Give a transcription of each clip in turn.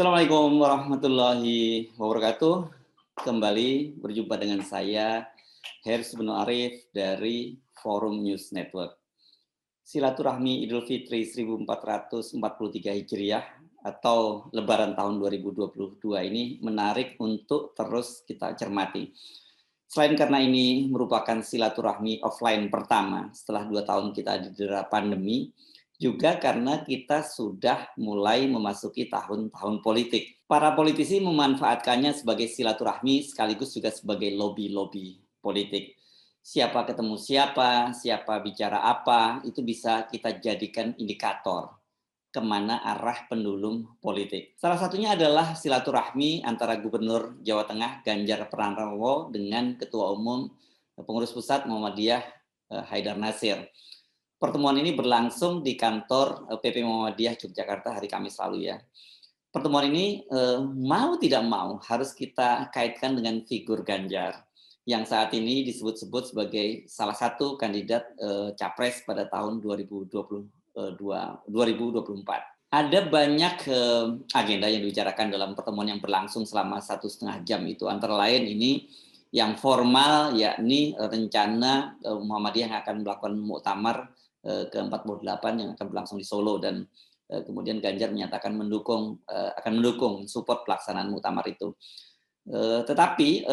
Assalamualaikum warahmatullahi wabarakatuh. Kembali berjumpa dengan saya, Hersy Benu Arif dari Forum News Network. Silaturahmi Idul Fitri 1443 Hijriah atau Lebaran tahun 2022 ini menarik untuk terus kita cermati. Selain karena ini merupakan silaturahmi offline pertama setelah 2 tahun kita didera pandemi, juga karena kita sudah mulai memasuki tahun-tahun politik. Para politisi memanfaatkannya sebagai silaturahmi sekaligus juga sebagai lobby-lobby politik. Siapa ketemu siapa, siapa bicara apa, itu bisa kita jadikan indikator kemana arah pendulum politik. Salah satunya adalah silaturahmi antara Gubernur Jawa Tengah Ganjar Pranowo dengan Ketua Umum Pengurus Pusat Muhammadiyah Haidar Nasir. Pertemuan ini berlangsung di kantor PP Muhammadiyah Yogyakarta hari Kamis lalu ya. Pertemuan ini mau tidak mau harus kita kaitkan dengan figur Ganjar yang saat ini disebut-sebut sebagai salah satu kandidat capres pada tahun 2024. Ada banyak agenda yang dibicarakan dalam pertemuan yang berlangsung selama 1,5 jam itu. Antara lain ini yang formal, yakni rencana Muhammadiyah yang akan melakukan muktamar ke-48 yang akan berlangsung di Solo, dan kemudian Ganjar menyatakan akan mendukung support pelaksanaan muktamar itu. Tetapi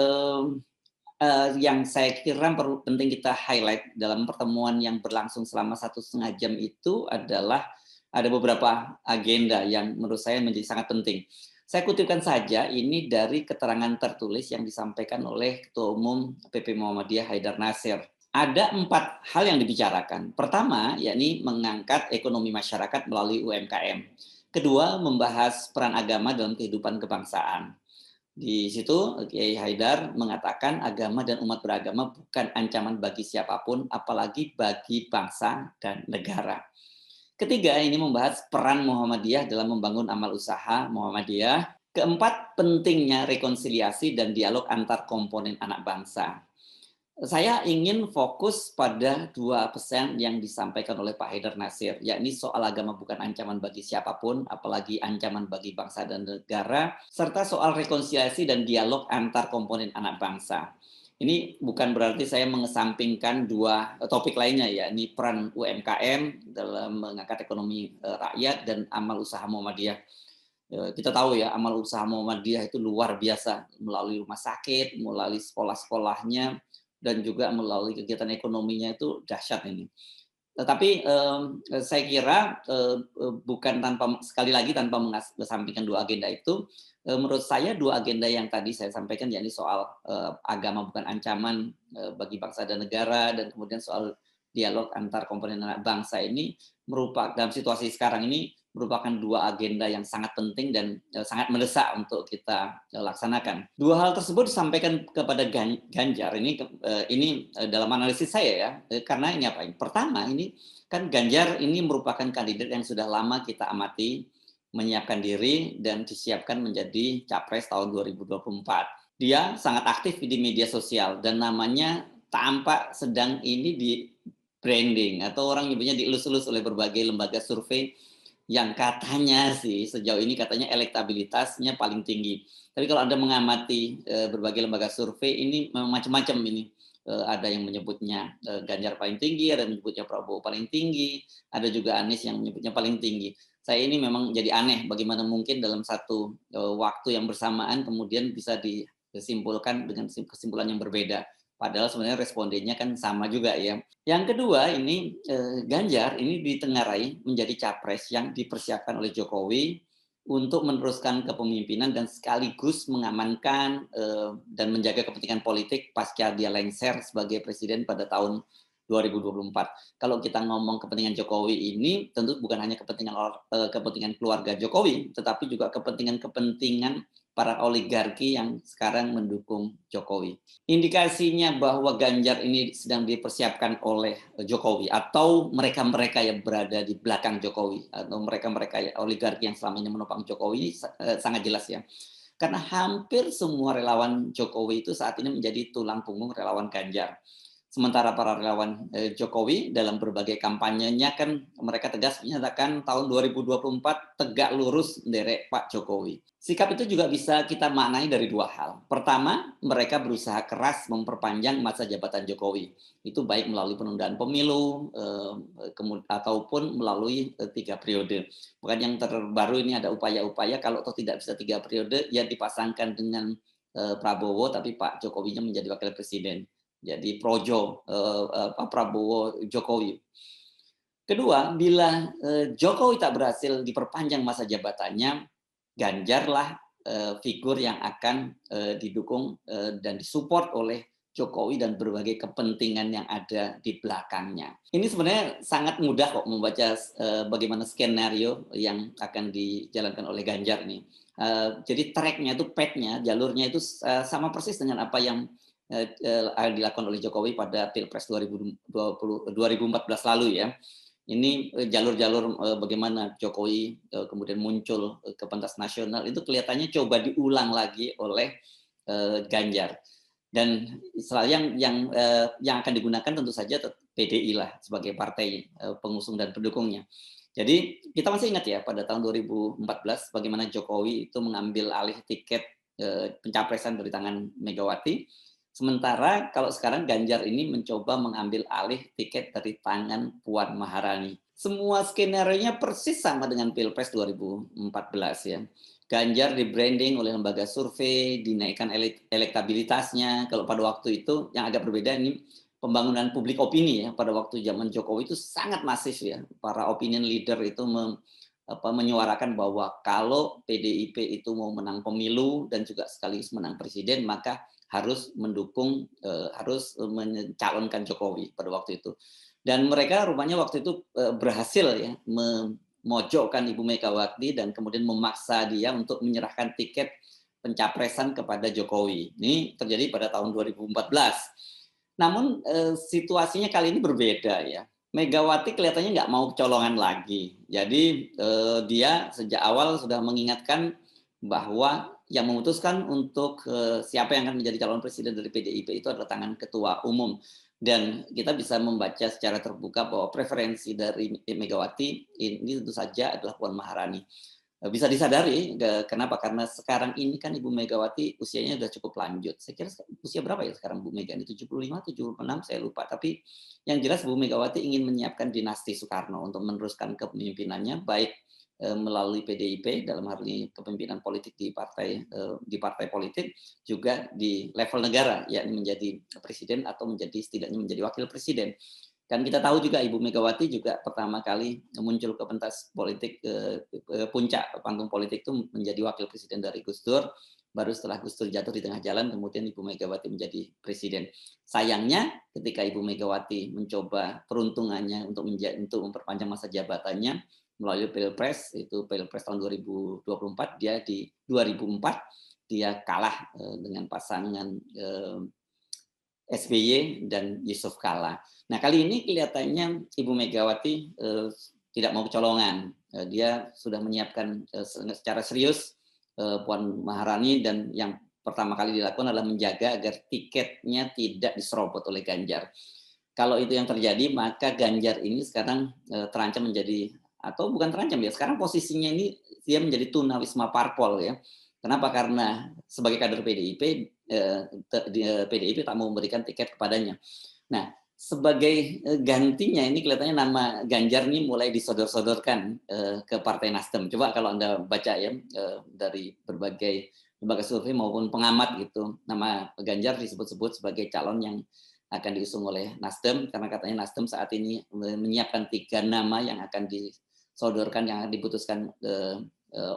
yang saya kira perlu penting kita highlight dalam pertemuan yang berlangsung selama 1,5 jam itu adalah ada beberapa agenda yang menurut saya menjadi sangat penting. Saya kutipkan saja ini dari keterangan tertulis yang disampaikan oleh Ketua Umum PP Muhammadiyah Haidar Nasir. Ada 4 hal yang dibicarakan. Pertama, yakni mengangkat ekonomi masyarakat melalui UMKM. Kedua, membahas peran agama dalam kehidupan kebangsaan. Di situ Kiai Haidar mengatakan agama dan umat beragama bukan ancaman bagi siapapun, apalagi bagi bangsa dan negara. Ketiga, ini membahas peran Muhammadiyah dalam membangun amal usaha Muhammadiyah. Keempat, pentingnya rekonsiliasi dan dialog antar komponen anak bangsa. Saya ingin fokus pada 2 pesan yang disampaikan oleh Pak Haidar Nasir, yakni soal agama bukan ancaman bagi siapapun, apalagi ancaman bagi bangsa dan negara, serta soal rekonsiliasi dan dialog antar komponen anak bangsa. Ini bukan berarti saya mengesampingkan 2 topik lainnya, yakni peran UMKM dalam mengangkat ekonomi rakyat dan amal usaha Muhammadiyah. Kita tahu ya, amal usaha Muhammadiyah itu luar biasa, melalui rumah sakit, melalui sekolah-sekolahnya, dan juga melalui kegiatan ekonominya itu dahsyat ini. Tetapi saya kira bukan sekali lagi tanpa mengesampingkan 2 agenda itu, menurut saya 2 agenda yang tadi saya sampaikan, yakni soal agama bukan ancaman bagi bangsa dan negara, dan kemudian soal dialog antar komponen anak bangsa ini merupakan dalam situasi sekarang ini merupakan 2 agenda yang sangat penting dan sangat mendesak untuk kita laksanakan. 2 hal tersebut disampaikan kepada Ganjar ini dalam analisis saya ya, karena ini apa? Pertama, ini kan Ganjar ini merupakan kandidat yang sudah lama kita amati, menyiapkan diri dan disiapkan menjadi capres tahun 2024. Dia sangat aktif di media sosial dan namanya tampak sedang ini di branding, atau orang nyebutnya dielus-elus oleh berbagai lembaga survei yang katanya sih sejauh ini katanya elektabilitasnya paling tinggi. Tapi kalau Anda mengamati berbagai lembaga survei ini memang macam-macam ini. Ada yang menyebutnya Ganjar paling tinggi, ada yang menyebutnya Prabowo paling tinggi, ada juga Anies yang menyebutnya paling tinggi. Saya ini memang jadi aneh bagaimana mungkin dalam satu waktu yang bersamaan kemudian bisa disimpulkan dengan kesimpulan yang berbeda. Padahal sebenarnya respondennya kan sama juga ya. Yang kedua ini Ganjar ini ditengarai menjadi capres yang dipersiapkan oleh Jokowi untuk meneruskan kepemimpinan dan sekaligus mengamankan dan menjaga kepentingan politik pasca dia lengser sebagai presiden pada tahun 2024. Kalau kita ngomong kepentingan Jokowi ini tentu bukan hanya kepentingan keluarga Jokowi, tetapi juga kepentingan para oligarki yang sekarang mendukung Jokowi. Indikasinya bahwa Ganjar ini sedang dipersiapkan oleh Jokowi atau mereka-mereka yang berada di belakang Jokowi atau mereka-mereka oligarki yang selama ini menopang Jokowi sangat jelas ya. Karena hampir semua relawan Jokowi itu saat ini menjadi tulang punggung relawan Ganjar. Sementara para relawan Jokowi dalam berbagai kampanyenya kan mereka tegas menyatakan tahun 2024 tegak lurus menderek Pak Jokowi. Sikap itu juga bisa kita maknai dari dua hal. Pertama, mereka berusaha keras memperpanjang masa jabatan Jokowi. Itu baik melalui penundaan pemilu ataupun melalui 3 periode. Bukan yang terbaru ini ada upaya-upaya kalau toh tidak bisa 3 periode ya dipasangkan dengan Prabowo tapi Pak Jokowinya menjadi wakil presiden. Jadi projo Prabowo Jokowi. Kedua, bila Jokowi tak berhasil diperpanjang masa jabatannya, Ganjarlah figur yang akan didukung dan disupport oleh Jokowi dan berbagai kepentingan yang ada di belakangnya. Ini sebenarnya sangat mudah kok membaca bagaimana skenario yang akan dijalankan oleh Ganjar nih. Jadi tracknya itu, path-nya, jalurnya itu sama persis dengan apa yang dilakukan oleh Jokowi pada Pilpres 2014 lalu ya. Ini jalur-jalur bagaimana Jokowi kemudian muncul ke pentas nasional itu kelihatannya coba diulang lagi oleh Ganjar. Dan yang akan digunakan tentu saja PDI lah sebagai partai pengusung dan pendukungnya. Jadi kita masih ingat ya pada tahun 2014 bagaimana Jokowi itu mengambil alih tiket pencapresan dari tangan Megawati. Sementara kalau sekarang Ganjar ini mencoba mengambil alih tiket dari tangan Puan Maharani. Semua skenario-nya persis sama dengan Pilpres 2014 ya. Ganjar di-branding oleh lembaga survei, dinaikkan elektabilitasnya. Kalau pada waktu itu yang agak berbeda ini pembangunan publik opini ya. Pada waktu zaman Jokowi itu sangat masif ya. Para opinion leader itu menyuarakan bahwa kalau PDIP itu mau menang pemilu dan juga sekaligus menang presiden, maka harus mendukung, harus mencalonkan Jokowi pada waktu itu. Dan mereka rupanya waktu itu berhasil ya memojokkan Ibu Megawati dan kemudian memaksa dia untuk menyerahkan tiket pencapresan kepada Jokowi. Ini terjadi pada tahun 2014. Namun situasinya kali ini berbeda ya. Megawati kelihatannya nggak mau colongan lagi. Jadi dia sejak awal sudah mengingatkan bahwa yang memutuskan untuk siapa yang akan menjadi calon presiden dari PDIP itu adalah tangan ketua umum. Dan kita bisa membaca secara terbuka bahwa preferensi dari Megawati ini tentu saja adalah Puan Maharani. Bisa disadari, kenapa? Karena sekarang ini kan Ibu Megawati usianya sudah cukup lanjut. Saya kira usia berapa ya sekarang Bu Mega? 75, 76, saya lupa. Tapi yang jelas Bu Megawati ingin menyiapkan dinasti Soekarno untuk meneruskan kepemimpinannya, baik melalui PDIP dalam hal ini kepemimpinan politik di partai politik, juga di level negara, yakni menjadi presiden atau setidaknya menjadi wakil presiden. Kan kita tahu juga Ibu Megawati juga pertama kali muncul ke pentas politik, puncak panggung politik itu menjadi wakil presiden dari Gus Dur, baru setelah Gus Dur jatuh di tengah jalan kemudian Ibu Megawati menjadi presiden. Sayangnya ketika Ibu Megawati mencoba peruntungannya untuk memperpanjang masa jabatannya melalui Pilpres, itu Pilpres tahun 2024, dia di 2004 dia kalah dengan pasangan SBY dan Yusuf Kala. Nah kali ini kelihatannya Ibu Megawati tidak mau kecolongan. Dia sudah menyiapkan secara serius Puan Maharani dan yang pertama kali dilakukan adalah menjaga agar tiketnya tidak diserobot oleh Ganjar. Kalau itu yang terjadi maka Ganjar ini sekarang terancam menjadi, atau bukan terancam ya, sekarang posisinya ini dia menjadi tunawisma parpol ya. Kenapa? Karena sebagai kader PDIP, PDIP tak mau memberikan tiket kepadanya. Nah, sebagai gantinya ini kelihatannya nama Ganjar ini mulai disodor-sodorkan ke Partai Nasdem. Coba kalau Anda baca ya dari berbagai lembaga survei maupun pengamat gitu, nama Ganjar disebut-sebut sebagai calon yang akan diusung oleh Nasdem, karena katanya Nasdem saat ini menyiapkan 3 nama yang akan disodorkan, yang akan diputuskan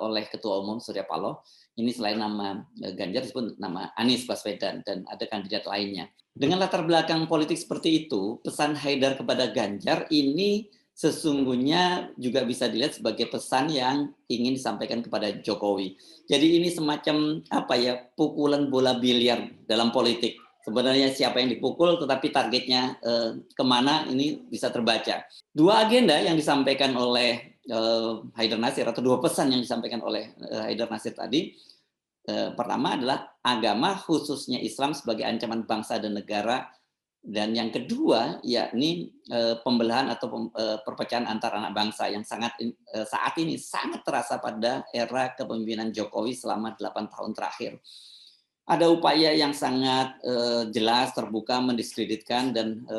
oleh Ketua Umum Surya Paloh. Ini selain nama Ganjar disebut nama Anies Baswedan dan ada kandidat lainnya. Dengan latar belakang politik seperti itu, pesan Haidar kepada Ganjar ini sesungguhnya juga bisa dilihat sebagai pesan yang ingin disampaikan kepada Jokowi. Jadi ini semacam apa ya, pukulan bola biliar dalam politik. Sebenarnya siapa yang dipukul, tetapi targetnya kemana ini bisa terbaca. 2 agenda yang disampaikan oleh Haidar Nasir, atau 2 pesan yang disampaikan oleh Haidar Nasir tadi. Pertama adalah agama khususnya Islam sebagai ancaman bangsa dan negara Dan yang kedua, yakni pembelahan atau perpecahan antar anak bangsa yang saat ini sangat terasa pada era kepemimpinan Jokowi selama 8 tahun terakhir. Ada upaya yang sangat jelas, terbuka, mendiskreditkan dan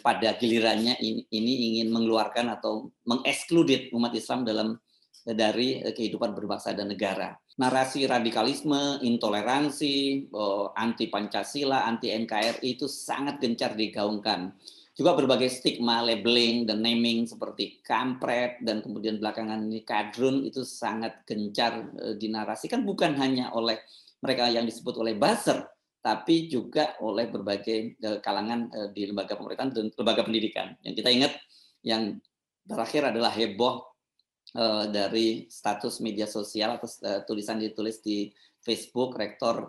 pada gilirannya ini ingin mengeluarkan atau mengekskludit umat Islam dari kehidupan berbangsa dan negara. Narasi radikalisme, intoleransi, anti Pancasila, anti NKRI itu sangat gencar digaungkan. Juga berbagai stigma, labeling, dan naming seperti kampret, dan kemudian belakangan ini kadrun itu sangat gencar dinarasikan bukan hanya oleh mereka yang disebut oleh buzzer, tapi juga oleh berbagai kalangan di lembaga pemerintahan dan lembaga pendidikan. Yang kita ingat, yang terakhir adalah heboh dari status media sosial atau tulisan ditulis di Facebook Rektor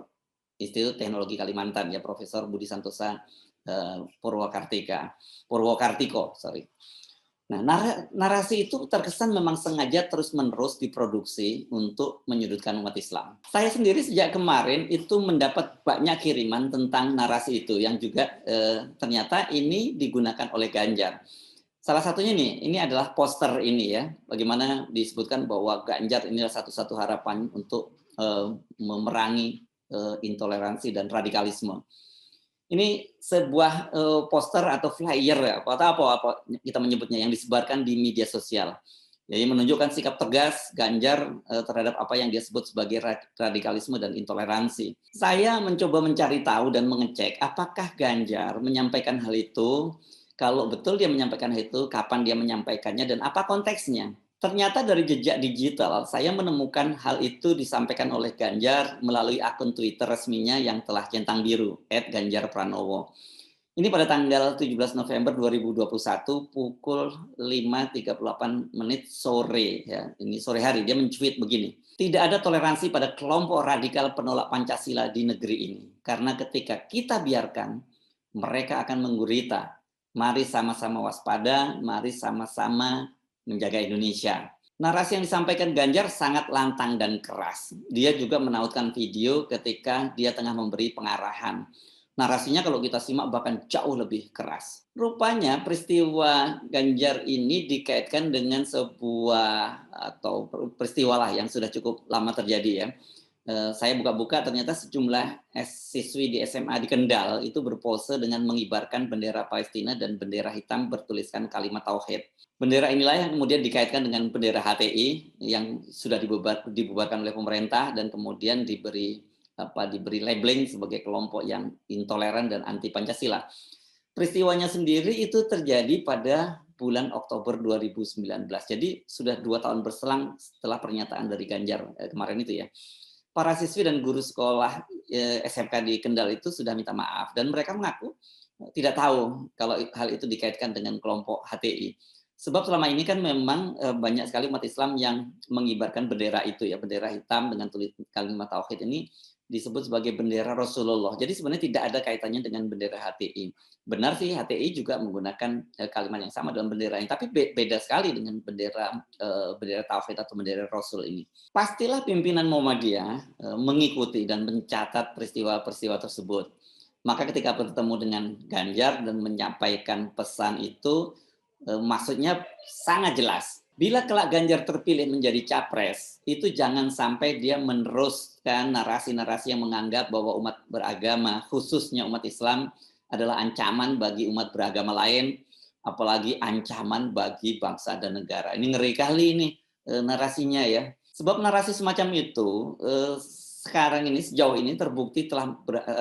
Institut Teknologi Kalimantan ya Profesor Budi Santosa Purwokartiko. Nah, narasi itu terkesan memang sengaja terus-menerus diproduksi untuk menyudutkan umat Islam. Saya sendiri sejak kemarin itu mendapat banyak kiriman tentang narasi itu yang juga ternyata ini digunakan oleh Ganjar. Salah satunya nih, ini adalah poster ini ya, bagaimana disebutkan bahwa Ganjar inilah satu-satu harapan untuk memerangi intoleransi dan radikalisme. Ini sebuah poster atau flyer ya, apa kita menyebutnya yang disebarkan di media sosial. Jadi menunjukkan sikap tegas Ganjar terhadap apa yang dia sebut sebagai radikalisme dan intoleransi. Saya mencoba mencari tahu dan mengecek apakah Ganjar menyampaikan hal itu. Kalau betul dia menyampaikan itu, kapan dia menyampaikannya, dan apa konteksnya. Ternyata dari jejak digital, saya menemukan hal itu disampaikan oleh Ganjar melalui akun Twitter resminya yang telah centang biru, @ganjarpranowo. Ini pada tanggal 17 November 2021 pukul 5.38 sore. Ya. Ini sore hari, dia mencuit begini. Tidak ada toleransi pada kelompok radikal penolak Pancasila di negeri ini. Karena ketika kita biarkan, mereka akan menggurita. Mari sama-sama waspada, mari sama-sama menjaga Indonesia. Narasi yang disampaikan Ganjar sangat lantang dan keras. Dia juga menautkan video ketika dia tengah memberi pengarahan. Narasinya kalau kita simak bahkan jauh lebih keras. Rupanya peristiwa Ganjar ini dikaitkan dengan sebuah atau peristiwa lah yang sudah cukup lama terjadi ya. Saya buka-buka ternyata sejumlah siswi di SMA di Kendal itu berpose dengan mengibarkan bendera Palestina dan bendera hitam bertuliskan kalimat tauhid. Bendera inilah yang kemudian dikaitkan dengan bendera HTI yang sudah dibubarkan oleh pemerintah dan kemudian diberi labeling sebagai kelompok yang intoleran dan anti Pancasila. Peristiwanya sendiri itu terjadi pada bulan Oktober 2019. Jadi sudah 2 tahun berselang setelah pernyataan dari Ganjar kemarin itu ya. Para siswi dan guru sekolah SMK di Kendal itu sudah minta maaf dan mereka mengaku tidak tahu kalau hal itu dikaitkan dengan kelompok HTI. Sebab selama ini kan memang banyak sekali umat Islam yang mengibarkan bendera itu ya, bendera hitam dengan tulis kalimat tauhid ini disebut sebagai bendera Rasulullah. Jadi sebenarnya tidak ada kaitannya dengan bendera HTI. Benar sih HTI juga menggunakan kalimat yang sama dalam benderanya, tapi beda sekali dengan bendera tauhid atau bendera Rasul ini. Pastilah pimpinan Muhammadiyah mengikuti dan mencatat peristiwa-peristiwa tersebut. Maka ketika bertemu dengan Ganjar dan menyampaikan pesan itu, maksudnya sangat jelas. Bila kelak Ganjar terpilih menjadi capres, itu jangan sampai dia meneruskan narasi-narasi yang menganggap bahwa umat beragama, khususnya umat Islam, adalah ancaman bagi umat beragama lain, apalagi ancaman bagi bangsa dan negara. Ini ngeri kali ini narasinya ya. Sebab narasi semacam itu sekarang ini sejauh ini terbukti telah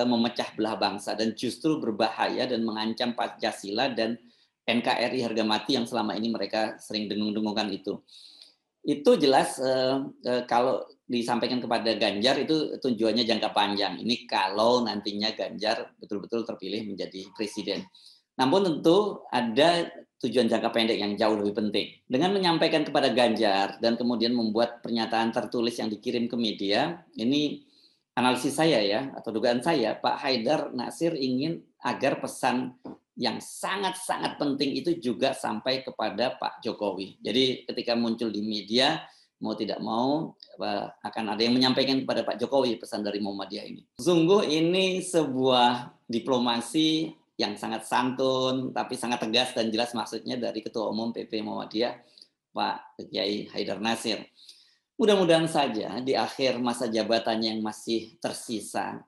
memecah belah bangsa dan justru berbahaya dan mengancam Pancasila dan NKRI harga mati yang selama ini mereka sering dengung-dengungkan itu. Itu jelas kalau disampaikan kepada Ganjar itu tujuannya jangka panjang. Ini kalau nantinya Ganjar betul-betul terpilih menjadi presiden. Namun tentu ada tujuan jangka pendek yang jauh lebih penting. Dengan menyampaikan kepada Ganjar dan kemudian membuat pernyataan tertulis yang dikirim ke media, ini analisis saya ya, atau dugaan saya, Pak Haidar Nasir ingin agar pesan yang sangat-sangat penting itu juga sampai kepada Pak Jokowi. Jadi ketika muncul di media, mau tidak mau akan ada yang menyampaikan kepada Pak Jokowi pesan dari Muhammadiyah ini. Sungguh ini sebuah diplomasi yang sangat santun, tapi sangat tegas dan jelas maksudnya dari Ketua Umum PP Muhammadiyah, Pak Kiai Haidar Nasir. Mudah-mudahan saja di akhir masa jabatannya yang masih tersisa,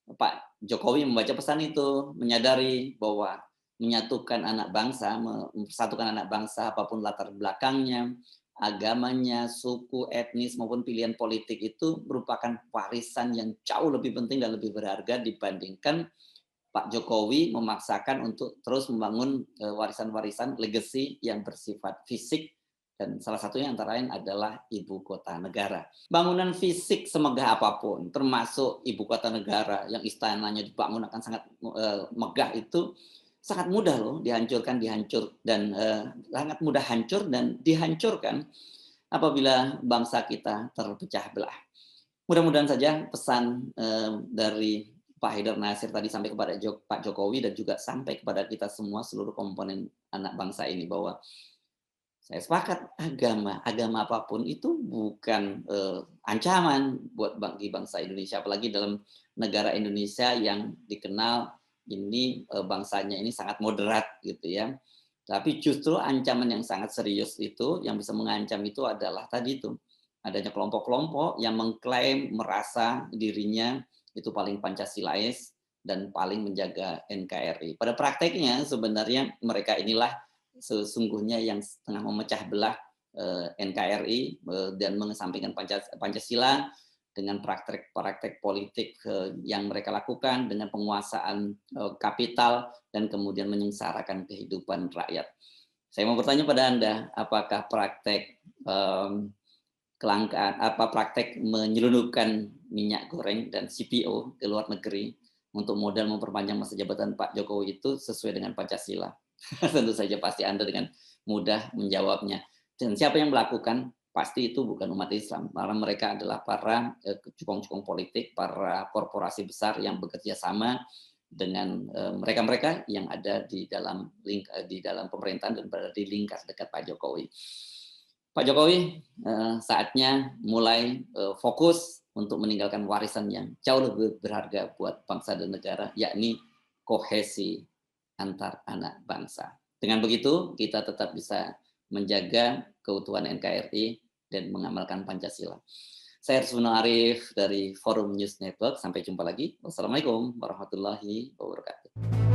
Pak Jokowi membaca pesan itu, menyadari bahwa menyatukan anak bangsa, mempersatukan anak bangsa apapun latar belakangnya, agamanya, suku, etnis maupun pilihan politik itu merupakan warisan yang jauh lebih penting dan lebih berharga dibandingkan Pak Jokowi memaksakan untuk terus membangun warisan-warisan legacy yang bersifat fisik dan salah satunya antara lain adalah ibu kota negara. Bangunan fisik semegah apapun, termasuk ibu kota negara yang istananya dibangun akan sangat megah itu sangat mudah loh dihancurkan, sangat mudah hancur dan dihancurkan apabila bangsa kita terpecah belah. Mudah-mudahan saja pesan dari Pak Haidar Nasir tadi sampai kepada Pak Jokowi dan juga sampai kepada kita semua seluruh komponen anak bangsa ini bahwa saya sepakat agama apapun itu bukan ancaman buat bagi bangsa Indonesia, apalagi dalam negara Indonesia yang dikenal ini bangsanya ini sangat moderat gitu ya. Tapi justru ancaman yang sangat serius itu yang bisa mengancam itu adalah tadi itu adanya kelompok-kelompok yang mengklaim merasa dirinya itu paling Pancasilais dan paling menjaga NKRI. Pada prakteknya sebenarnya mereka inilah sesungguhnya yang tengah memecah belah NKRI dan mengesampingkan Pancasila dengan praktek-praktek politik yang mereka lakukan dengan penguasaan kapital dan kemudian menyengsarakan kehidupan rakyat. Saya mau bertanya pada Anda, apakah praktek kelangkaan praktek menyelundupkan minyak goreng dan CPO ke luar negeri untuk modal memperpanjang masa jabatan Pak Jokowi itu sesuai dengan Pancasila? Tentu saja pasti Anda dengan mudah menjawabnya. Dan siapa yang melakukan? Pasti itu bukan umat Islam, karena mereka adalah para cukong-cukong politik, para korporasi besar yang bekerja sama dengan mereka-mereka yang ada di dalam pemerintahan dan berada di lingkar dekat Pak Jokowi. Pak Jokowi, saatnya mulai fokus untuk meninggalkan warisan yang jauh lebih berharga buat bangsa dan negara, yakni kohesi antar anak bangsa. Dengan begitu, kita tetap bisa menjaga keutuhan NKRI dan mengamalkan Pancasila. Saya Arsuno Arif dari Forum News Network. Sampai jumpa lagi. Wassalamualaikum warahmatullahi wabarakatuh.